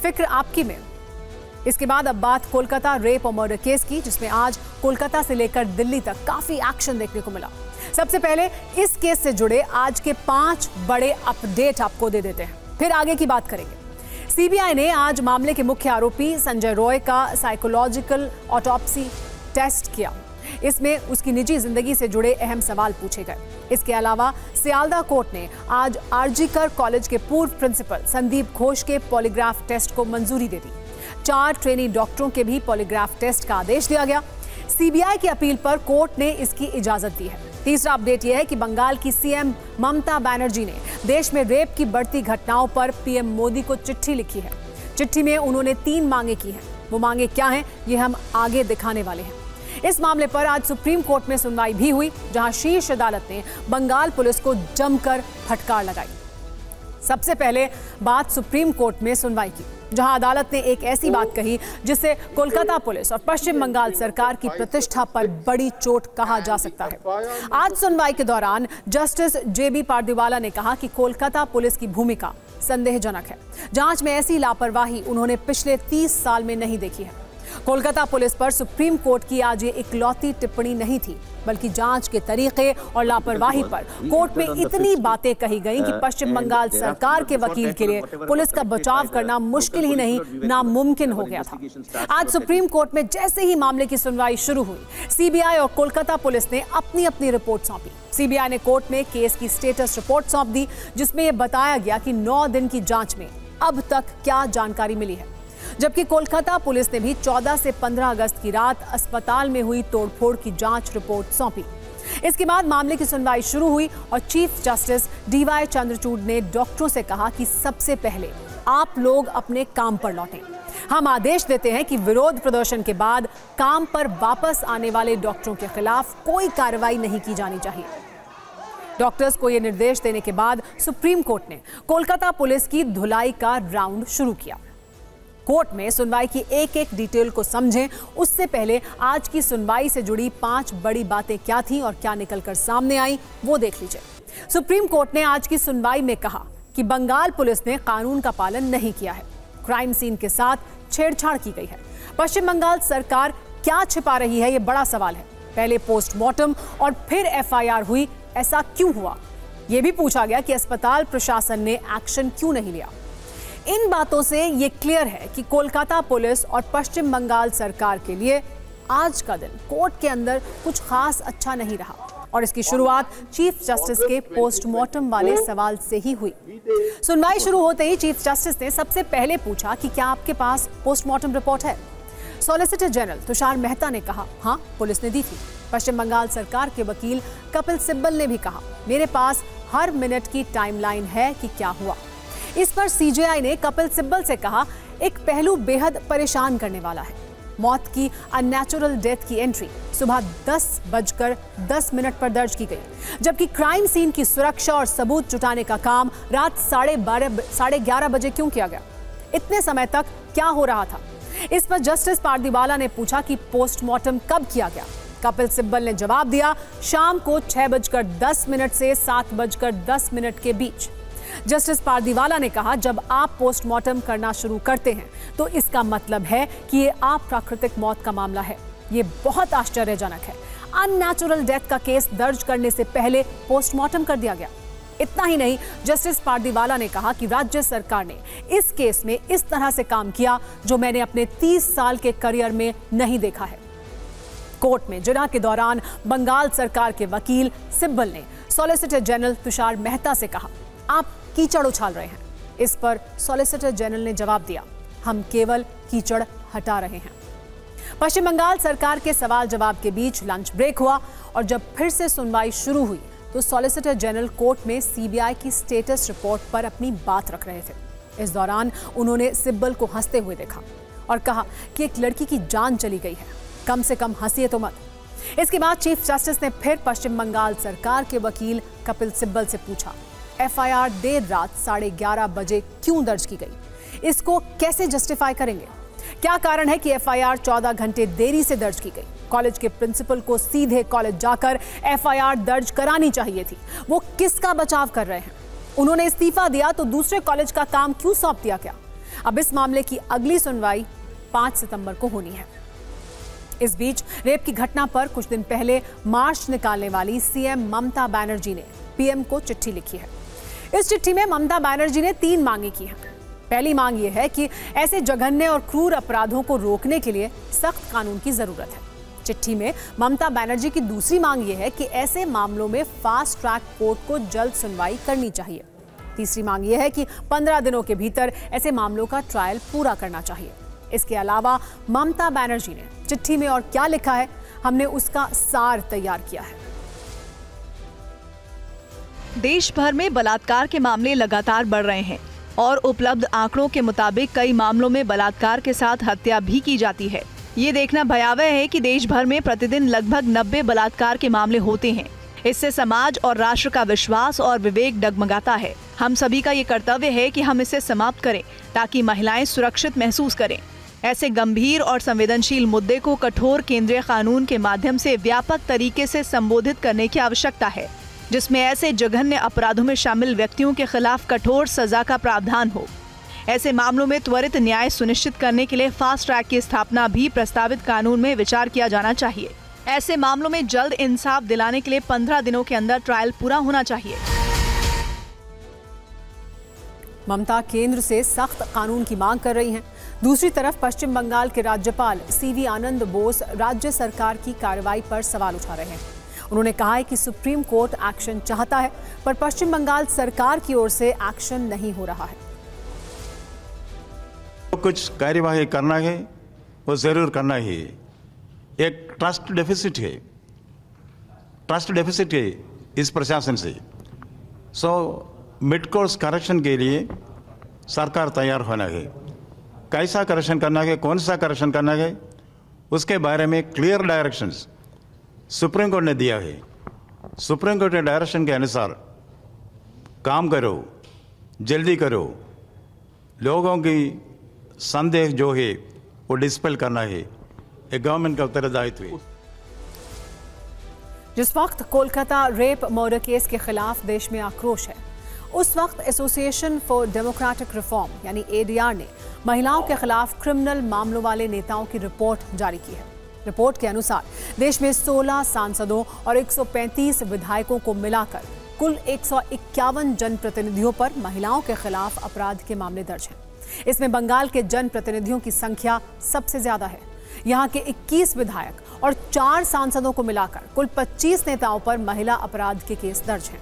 फिक्र आपकी में। इसके बाद अब बात कोलकाता रेप और मर्डर केस की, जिसमें आज कोलकाता से लेकर दिल्ली तक काफी एक्शन देखने को मिला। सबसे पहले इस केस से जुड़े आज के 5 बड़े अपडेट आपको दे देते हैं, फिर आगे की बात करेंगे। सीबीआई ने आज मामले के मुख्य आरोपी संजय रॉय का साइकोलॉजिकल ऑटोप्सी टेस्ट किया। इसमें उसकी निजी जिंदगी से जुड़े अहम सवाल पूछे गए। इसके अलावा सियालदा कोर्ट ने आज आरजीकर कॉलेज के पूर्व प्रिंसिपल संदीप घोष के पॉलीग्राफ टेस्ट को मंजूरी दे दी। 4 ट्रेनी डॉक्टरों के भी पॉलीग्राफ टेस्ट का आदेश दिया गया। सीबीआई की अपील पर कोर्ट ने इसकी इजाजत दी है। तीसरा अपडेट यह है कि बंगाल की सीएम ममता बनर्जी ने देश में रेप की बढ़ती घटनाओं पर पीएम मोदी को चिट्ठी लिखी है। चिट्ठी में उन्होंने 3 मांगे की हैं। वो मांगे क्या हैं, ये हम आगे दिखाने वाले हैं। इस मामले पर आज सुप्रीम कोर्ट में सुनवाई भी हुई, जहां शीर्ष अदालत ने बंगाल पुलिस को जमकर फटकार लगाई। सबसे पहले बात सुप्रीम कोर्ट में सुनवाई की, जहां अदालत ने एक ऐसी बात कही जिससे कोलकाता पुलिस और पश्चिम बंगाल सरकार की प्रतिष्ठा पर बड़ी चोट कहा जा सकता है। आज सुनवाई के दौरान जस्टिस जेबी पारदीवाला ने कहा कि कोलकाता पुलिस की भूमिका संदेहजनक है। जांच में ऐसी लापरवाही उन्होंने पिछले 30 साल में नहीं देखी है। कोलकाता पुलिस पर सुप्रीम कोर्ट की आज ये इकलौती टिप्पणी नहीं थी, बल्कि जांच के तरीके और लापरवाही पर कोर्ट में इतनी बातें कही गईं कि पश्चिम बंगाल सरकार के वकील के लिए पुलिस का बचाव करना मुश्किल ही नहीं, नामुमकिन हो गया था। आज सुप्रीम कोर्ट में जैसे ही मामले की सुनवाई शुरू हुई, सीबीआई और कोलकाता पुलिस ने अपनी अपनी रिपोर्ट सौंपी। सीबीआई ने कोर्ट में केस की स्टेटस रिपोर्ट सौंप दी, जिसमें यह बताया गया कि 9 दिन की जांच में अब तक क्या जानकारी मिली है। जबकि कोलकाता पुलिस ने भी 14 से 15 अगस्त की रात अस्पताल में हुई तोड़फोड़ की जांच रिपोर्ट सौंपी। इसके बाद मामले की सुनवाई शुरू हुई और चीफ जस्टिस डीवाई चंद्रचूड़ ने डॉक्टरों से कहा कि सबसे पहले आप लोग अपने काम पर लौटें। हम आदेश देते हैं कि विरोध प्रदर्शन के बाद काम पर वापस आने वाले डॉक्टरों के खिलाफ कोई कार्रवाई नहीं की जानी चाहिए। डॉक्टर्स को यह निर्देश देने के बाद सुप्रीम कोर्ट ने कोलकाता पुलिस की धुलाई का राउंड शुरू किया। कोर्ट में सुनवाई की एक एक डिटेल को समझें, उससे पहले आज की सुनवाई से जुड़ी 5 बड़ी बातें क्या थीं और क्या निकलकर सामने आई, वो देख लीजिए। सुप्रीम कोर्ट ने आज की सुनवाई में कहा कि बंगाल पुलिस ने कानून का पालन नहीं किया है। क्राइम सीन के साथ छेड़छाड़ की गई है। पश्चिम बंगाल सरकार क्या छिपा रही है, ये बड़ा सवाल है। पहले पोस्टमार्टम और फिर एफआईआर हुई, ऐसा क्यों हुआ? यह भी पूछा गया कि अस्पताल प्रशासन ने एक्शन क्यों नहीं लिया। इन बातों से ये क्लियर है कि कोलकाता पुलिस और पश्चिम बंगाल सरकार के लिए आज का दिन कोर्ट के अंदर कुछ खास अच्छा नहीं रहा और इसकी शुरुआत चीफ जस्टिस के पोस्टमार्टम वाले सवाल से ही हुई। सुनवाई शुरू होते ही चीफ जस्टिस ने सबसे पहले पूछा कि क्या आपके पास पोस्टमार्टम रिपोर्ट है? सॉलिसिटर जनरल तुषार मेहता ने कहा हाँ, पुलिस ने दी थी। पश्चिम बंगाल सरकार के वकील कपिल सिब्बल ने भी कहा मेरे पास हर मिनट की टाइमलाइन है कि क्या हुआ। इस पर सीजेआई ने कपिल सिब्बल से कहा एक पहलू बेहद परेशान करने वाला है। मौत की अननेचुरल डेथ की एंट्री सुबह 10:10 पर दर्ज की गई, जबकि क्राइम सीन की सुरक्षा और सबूत जुटाने का काम रात 11:30 बजे क्यों किया गया? इतने समय तक क्या हो रहा था? इस पर जस्टिस पारदीवाला ने पूछा कि पोस्टमार्टम कब किया गया? कपिल सिब्बल ने जवाब दिया शाम को 6:10 से 7:10 के बीच। जस्टिस पारदीवाला ने कहा जब आप पोस्टमार्टम करना शुरू करते हैं तो इसका मतलब है कि ये अप्राकृतिक मौत का मामला है। ये बहुत आश्चर्यजनक है। अननेचुरल डेथ का केस दर्ज करने से पहले पोस्टमार्टम कर दिया गया। इतना ही नहीं, जस्टिस पारदीवाला ने कहा कि राज्य सरकार ने इस केस में इस तरह से काम किया जो मैंने अपने 30 साल के करियर में नहीं देखा है। कोर्ट में जिरह के दौरान बंगाल सरकार के वकील सिब्बल ने सॉलिसिटर जनरल तुषार मेहता से कहा आप कीचड़ उछाल रहे हैं। इस पर सॉलिसिटर जनरल ने जवाब दिया हम केवल कीचड़ हटा रहे हैं। पश्चिम बंगाल सरकार के सवाल जवाब के बीच लंच ब्रेक हुआ और जब फिर से सुनवाई शुरू हुई तो सॉलिसिटर जनरल कोर्ट में सीबीआई की स्टेटस रिपोर्ट पर अपनी बात रख रहे थे। इस दौरान उन्होंने सिब्बल को हंसते हुए देखा और कहा कि एक लड़की की जान चली गई है, कम से कम हंसिए तो मत। इसके बाद चीफ जस्टिस ने फिर पश्चिम बंगाल सरकार के वकील कपिल सिब्बल से पूछा एफआईआर देर रात 11:30 बजे क्यों दर्ज की गई? इसको कैसे जस्टिफाई करेंगे? क्या कारण है कि एफआईआर 14 घंटे देरी से दर्ज की गई? कॉलेज के प्रिंसिपल को सीधे कॉलेज जाकर एफआईआर दर्ज करानी चाहिए थी। वो किसका बचाव कर रहे हैं? उन्होंने इस्तीफा दिया तो दूसरे कॉलेज का काम क्यों सौंप दिया? क्या अब इस मामले की अगली सुनवाई 5 सितंबर को होनी है। इस बीच रेप की घटना पर कुछ दिन पहले मार्च निकालने वाली सीएम ममता बनर्जी ने पीएम को चिट्ठी लिखी है। इस चिट्ठी में ममता बनर्जी ने 3 मांगे की हैं। पहली मांग यह है कि ऐसे जघन्य और क्रूर अपराधों को रोकने के लिए सख्त कानून की जरूरत है। चिट्ठी में ममता बनर्जी की दूसरी मांग यह है कि ऐसे मामलों में फास्ट ट्रैक कोर्ट को जल्द सुनवाई करनी चाहिए। तीसरी मांग यह है कि 15 दिनों के भीतर ऐसे मामलों का ट्रायल पूरा करना चाहिए। इसके अलावा ममता बनर्जी ने चिट्ठी में और क्या लिखा है, हमने उसका सार तैयार किया है। देश भर में बलात्कार के मामले लगातार बढ़ रहे हैं और उपलब्ध आंकड़ों के मुताबिक कई मामलों में बलात्कार के साथ हत्या भी की जाती है। ये देखना भयावह है कि देश भर में प्रतिदिन लगभग 90 बलात्कार के मामले होते हैं। इससे समाज और राष्ट्र का विश्वास और विवेक डगमगाता है। हम सभी का ये कर्तव्य है कि हम इसे समाप्त करें ताकि महिलाएं सुरक्षित महसूस करें। ऐसे गंभीर और संवेदनशील मुद्दे को कठोर केंद्रीय कानून के माध्यम से व्यापक तरीके से संबोधित करने की आवश्यकता है, जिसमें ऐसे जघन्य अपराधों में शामिल व्यक्तियों के खिलाफ कठोर सजा का प्रावधान हो। ऐसे मामलों में त्वरित न्याय सुनिश्चित करने के लिए फास्ट ट्रैक की स्थापना भी प्रस्तावित कानून में विचार किया जाना चाहिए। ऐसे मामलों में जल्द इंसाफ दिलाने के लिए 15 दिनों के अंदर ट्रायल पूरा होना चाहिए। ममता केंद्र से सख्त कानून की मांग कर रही हैं। दूसरी तरफ पश्चिम बंगाल के राज्यपाल सीवी आनंद बोस राज्य सरकार की कार्रवाई पर सवाल उठा रहे हैं। उन्होंने कहा है कि सुप्रीम कोर्ट एक्शन चाहता है, पर पश्चिम बंगाल सरकार की ओर से एक्शन नहीं हो रहा है। कुछ कार्यवाही करना है, वो जरूर करना ही है। एक ट्रस्ट डेफिसिट है इस प्रशासन से। मिड कोर्स करेक्शन के लिए सरकार तैयार होना है। कैसा करेक्शन करना है, कौन सा करेक्शन करना है, उसके बारे में क्लियर डायरेक्शंस सुप्रीम कोर्ट ने दिया है। सुप्रीम कोर्ट के डायरेक्शन के अनुसार काम करो, जल्दी करो। लोगों की संदेह जो है वो डिस्पेल करना है, ये गवर्नमेंट का उत्तरदायित्व है। जिस वक्त कोलकाता रेप मर्डर केस के खिलाफ देश में आक्रोश है, उस वक्त एसोसिएशन फॉर डेमोक्रेटिक रिफॉर्म यानी एडीआर ने महिलाओं के खिलाफ क्रिमिनल मामलों वाले नेताओं की रिपोर्ट जारी की है। रिपोर्ट के अनुसार देश में 16 सांसदों और 135 विधायकों को मिलाकर कुल 151 जनप्रतिनिधियों पर महिलाओं के खिलाफ अपराध के मामले दर्ज हैं। इसमें बंगाल के जनप्रतिनिधियों की संख्या सबसे ज्यादा है। यहाँ के 21 विधायक और 4 सांसदों को मिलाकर कुल 25 नेताओं पर महिला अपराध के केस दर्ज हैं।